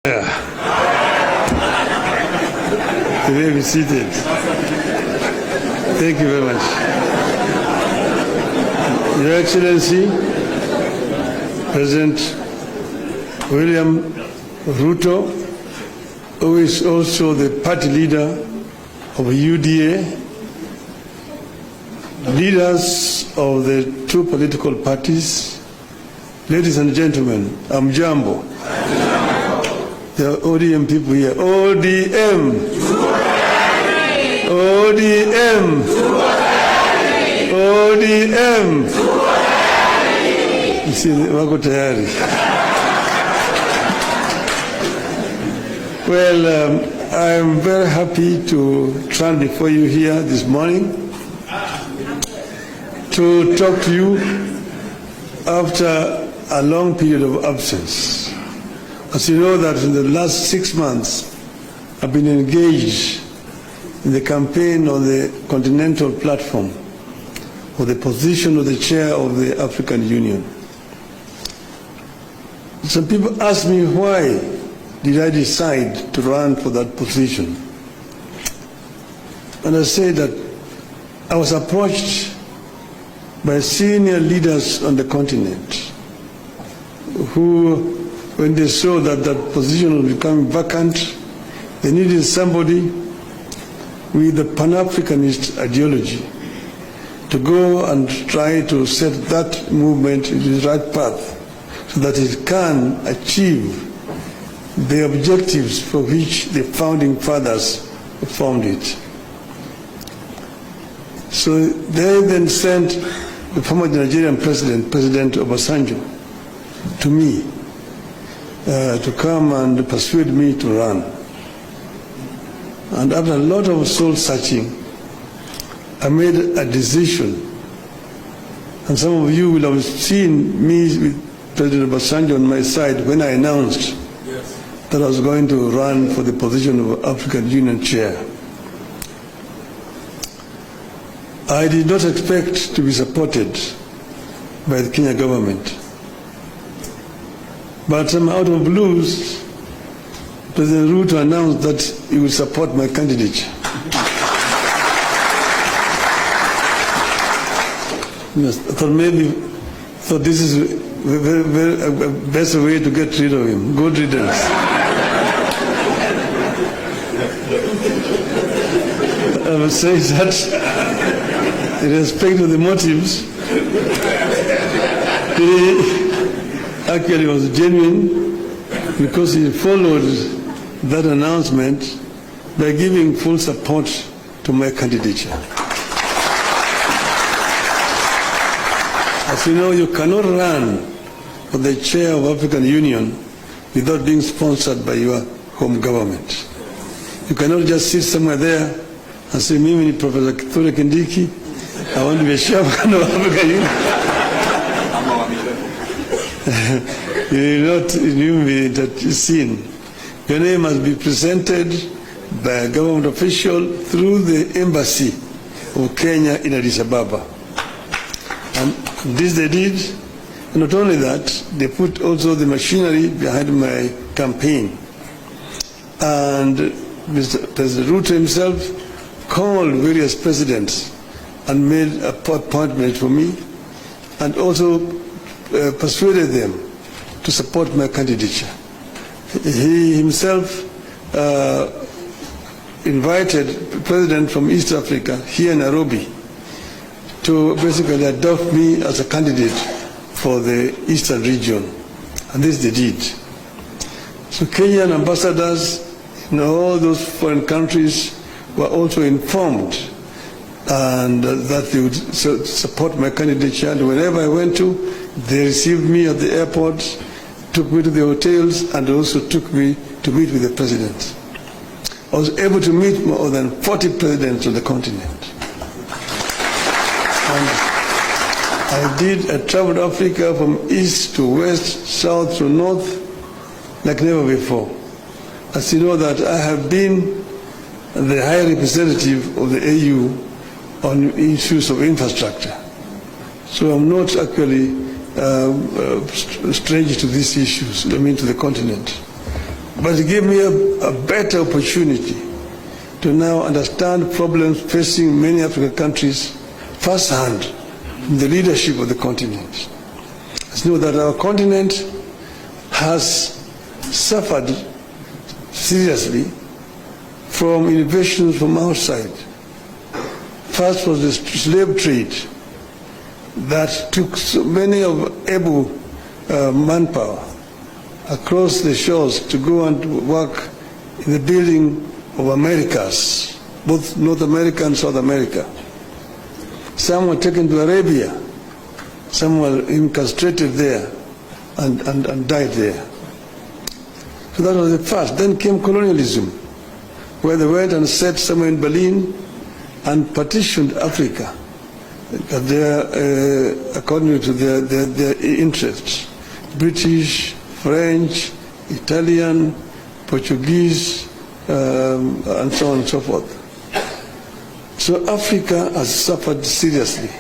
You may be seated. Thank you very much. Your Excellency, President William Ruto, who is also the party leader of UDA, leaders of the two political parties, ladies and gentlemen, Amjambo. The ODM people here. ODM. ODM. ODM. You see, wako tayari. Well, I'm very happy to stand before you here this morning to talk to you after a long period of absence. As you know that in the last 6 months, I've been engaged in the campaign on the continental platform for the position of the chair of the African Union. Some people ask me why did I decide to run for that position. And I say that I was approached by senior leaders on the continent who, when they saw that that position was becoming vacant, they needed somebody with a Pan-Africanist ideology to go and try to set that movement into the right path so that it can achieve the objectives for which the founding fathers formed it. So they then sent the former Nigerian president, President Obasanjo, to me to come and persuade me to run. And after a lot of soul searching, I made a decision. And some of you will have seen me with President Obasanjo on my side when I announced that I was going to run for the position of African Union chair. I did not expect to be supported by the Kenya government. But out of blues, President Ruto announced that he would support my candidature. Yes, I thought this is the best way to get rid of him. Good riddance. I would say that in respect to the motives, he actually was genuine because he followed that announcement by giving full support to my candidature. As you know, you cannot run for the chair of African Union without being sponsored by your home government. You cannot just sit somewhere there and say, Mimi ni Professor Kithure Kindiki, I want to be a chairman of African Union. You will not be that seen. Your name must be presented by a government official through the embassy of Kenya in Addis Ababa. And this they did. And not only that, they put also the machinery behind my campaign. And Mr. President Ruto himself called various presidents and made an appointment for me and also persuaded them to support my candidature. He himself invited the president from East Africa here in Nairobi to basically adopt me as a candidate for the Eastern region. And this they did. So Kenyan ambassadors in all those foreign countries were also informed and that they would support my candidature. And wherever I went to, they received me at the airport, took me to the hotels, and also took me to meet with the president. I was able to meet more than 40 presidents on the continent. And I traveled Africa from east to west, south to north, like never before. As you know that I have been the high representative of the AU on issues of infrastructure. So I'm not actually strange to these issues, I mean to the continent. but it gave me a better opportunity to now understand problems facing many African countries firsthand from the leadership of the continent. Let's know that our continent has suffered seriously from innovations from outside. First was the slave trade that took so many of able manpower across the shores to go and work in the building of Americas, both North America and South America. Some were taken to Arabia, some were incarcerated there and died there. So that was the first. Then came colonialism, where they went and set somewhere in Berlin and partitioned Africa according to their interests. British, French, Italian, Portuguese, and so on and so forth. So Africa has suffered seriously.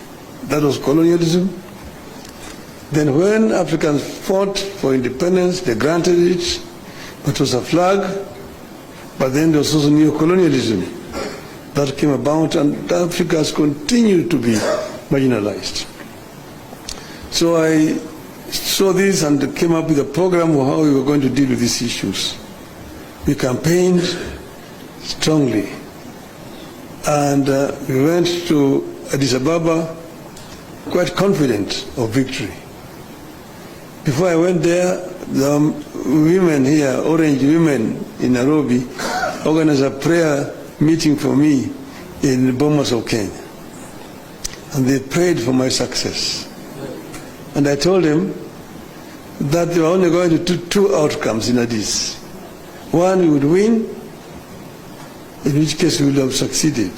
That was colonialism. Then when Africans fought for independence, they granted it, but it was a flag. But then there was also neo-colonialism that came about, and Africa has continued to be marginalized. So I saw this and came up with a program of how we were going to deal with these issues. We campaigned strongly, and we went to Addis Ababa quite confident of victory. Before I went there, the women here, Orange women in Nairobi, organized a prayer meeting for me in Bomas of Kenya. And they prayed for my success. And I told them that they were only going to do two outcomes in Addis. One, we would win, in which case we would have succeeded.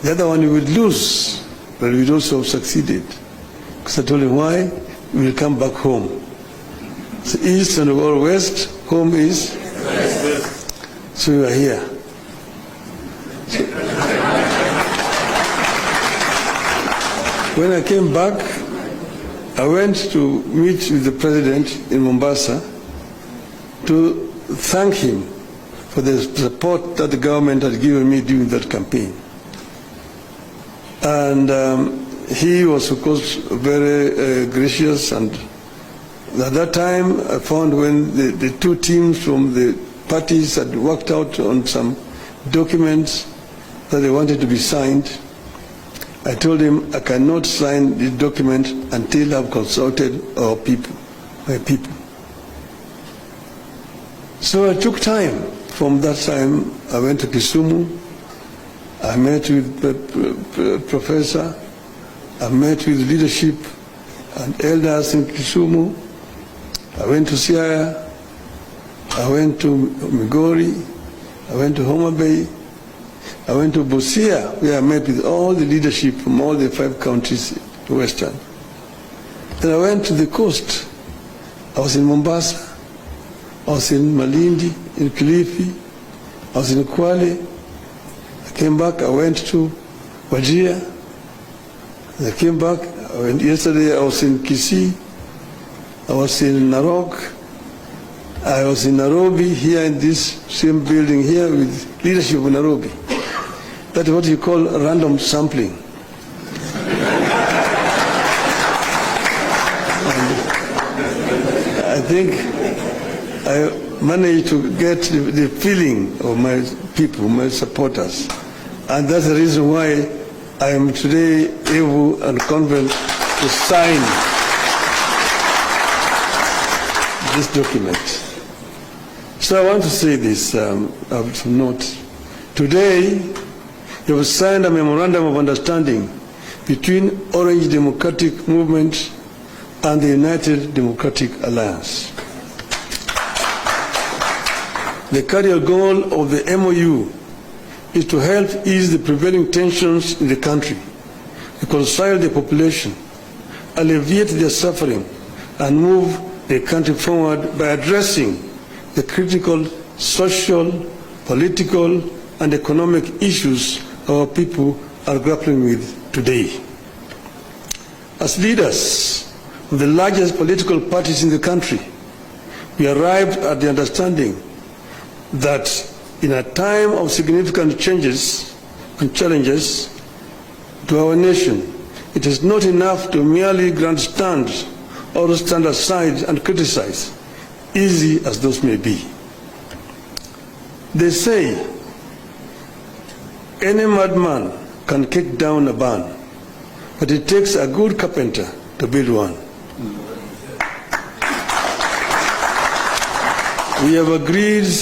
The other one, we would lose, but we would also have succeeded. Because I told them why? We will come back home. So east and or west, home is west. So we are here. So when I came back, I went to meet with the president in Mombasa to thank him for the support that the government had given me during that campaign. And he was, of course, very gracious, and at that time I found when the two teams from the parties had worked out on some documents that they wanted to be signed, I told him I cannot sign the document until I've consulted our people, my people. So I took time. From that time, I went to Kisumu. I met with the professor. I met with leadership and elders in Kisumu. I went to Siaya. I went to Migori. I went to Homa Bay. I went to Busia, where I met with all the leadership from all the 5 counties western. Then I went to the coast. I was in Mombasa. I was in Malindi, in Kilifi. I was in Kwale. I came back. I went to Wajir. I came back. Yesterday I was in Kisii. I was in Narok. I was in Nairobi, here in this same building here with leadership of Nairobi. That's what you call random sampling. I think I managed to get the feeling of my people, my supporters. And that's the reason why I am today able and confident to sign this document. So I want to say this of note. Today, we have signed a memorandum of understanding between Orange Democratic Movement and the United Democratic Alliance. The cardinal goal of the MOU is to help ease the prevailing tensions in the country, reconcile the population, alleviate their suffering, and move the country forward by addressing the critical social, political, and economic issues our people are grappling with today. As leaders of the largest political parties in the country, we arrived at the understanding that in a time of significant changes and challenges to our nation, it is not enough to merely grandstand or stand aside and criticize, easy as those may be. They say any madman can kick down a barn, but it takes a good carpenter to build one. We have agreed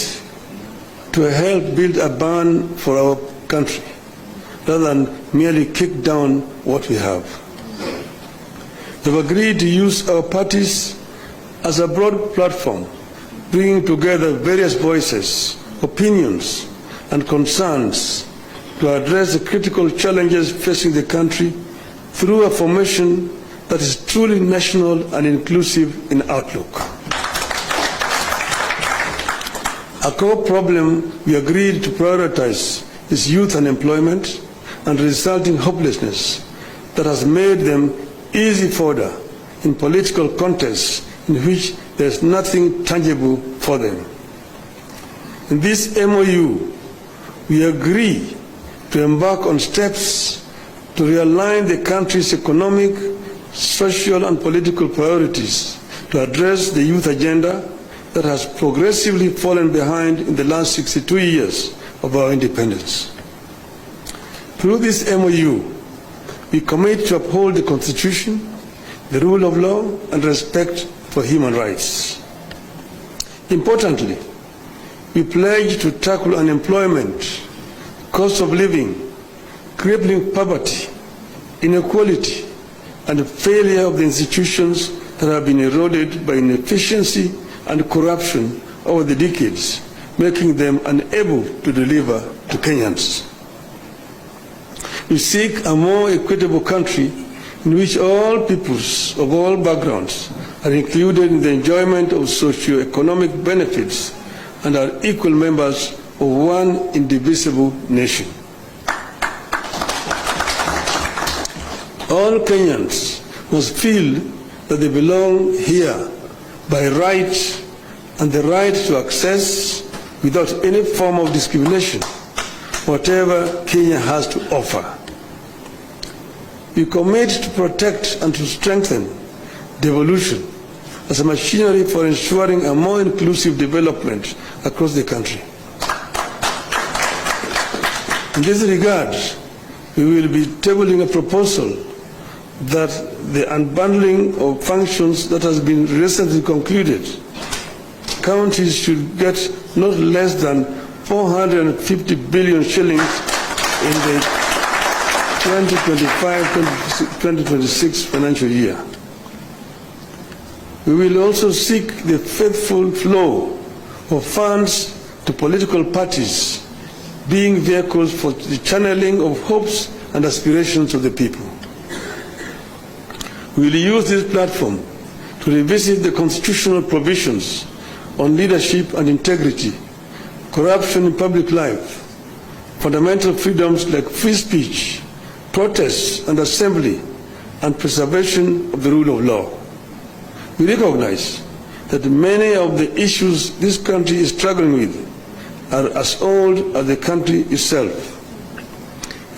to help build a barn for our country, rather than merely kick down what we have. We have agreed to use our parties as a broad platform, bringing together various voices, opinions, and concerns to address the critical challenges facing the country through a formation that is truly national and inclusive in outlook. A core problem we agreed to prioritize is youth unemployment and resulting hopelessness that has made them easy fodder in political contests in which there is nothing tangible for them. In this MOU, we agree to embark on steps to realign the country's economic, social, and political priorities to address the youth agenda that has progressively fallen behind in the last 62 years of our independence. Through this MOU, we commit to uphold the Constitution, the rule of law, and respect for human rights. Importantly, we pledge to tackle unemployment, cost of living, crippling poverty, inequality, and failure of the institutions that have been eroded by inefficiency and corruption over the decades, making them unable to deliver to Kenyans. We seek a more equitable country in which all peoples of all backgrounds are included in the enjoyment of socio-economic benefits and are equal members of one indivisible nation. All Kenyans must feel that they belong here by right, and the right to access, without any form of discrimination, whatever Kenya has to offer. We commit to protect and to strengthen devolution as a machinery for ensuring a more inclusive development across the country. In this regard, we will be tabling a proposal that the unbundling of functions that has been recently concluded, counties should get not less than 450 billion shillings in the 2025-2026 financial year. We will also seek the faithful flow of funds to political parties, being vehicles for the channeling of hopes and aspirations of the people. We will use this platform to revisit the constitutional provisions on leadership and integrity, corruption in public life, fundamental freedoms like free speech, protest and assembly, and preservation of the rule of law. We recognize that many of the issues this country is struggling with are as old as the country itself.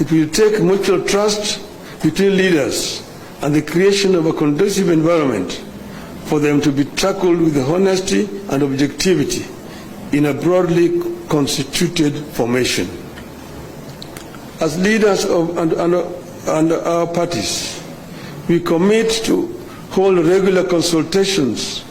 It will take mutual trust between leaders and the creation of a conducive environment for them to be tackled with honesty and objectivity in a broadly constituted formation. As leaders of and our parties, we commit to hold regular consultations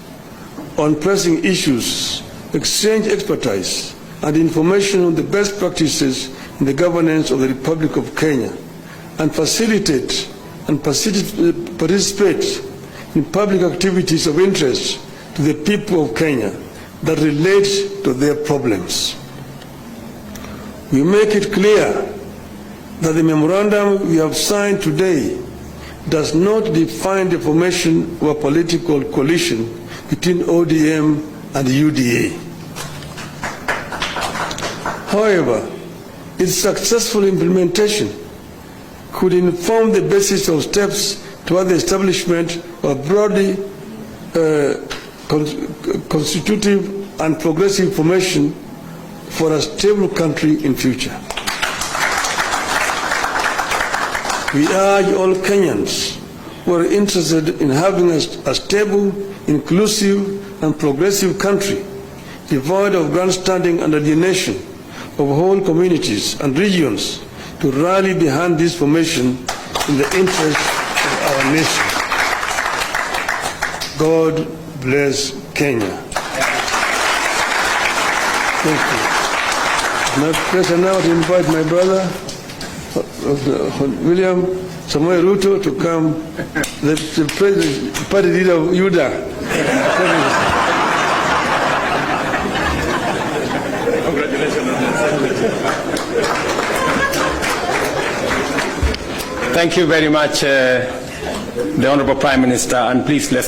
on pressing issues, exchange expertise and information on the best practices in the governance of the Republic of Kenya, and facilitate and participate in public activities of interest to the people of Kenya that relate to their problems. We make it clear that the memorandum we have signed today does not define the formation of a political coalition between ODM and UDA. However, its successful implementation could inform the basis of steps toward the establishment of a broadly constitutive and progressive formation for a stable country in future. We urge all Kenyans who are interested in having a stable, inclusive and progressive country, devoid of grandstanding and alienation of whole communities and regions, to rally behind this formation in the interest of our nation. God bless Kenya. Thank you. My pleasure now to invite my brother, William Samoei Ruto, to come, the president, party leader of UDA. Thank you very much, the Honorable Prime Minister, and please let's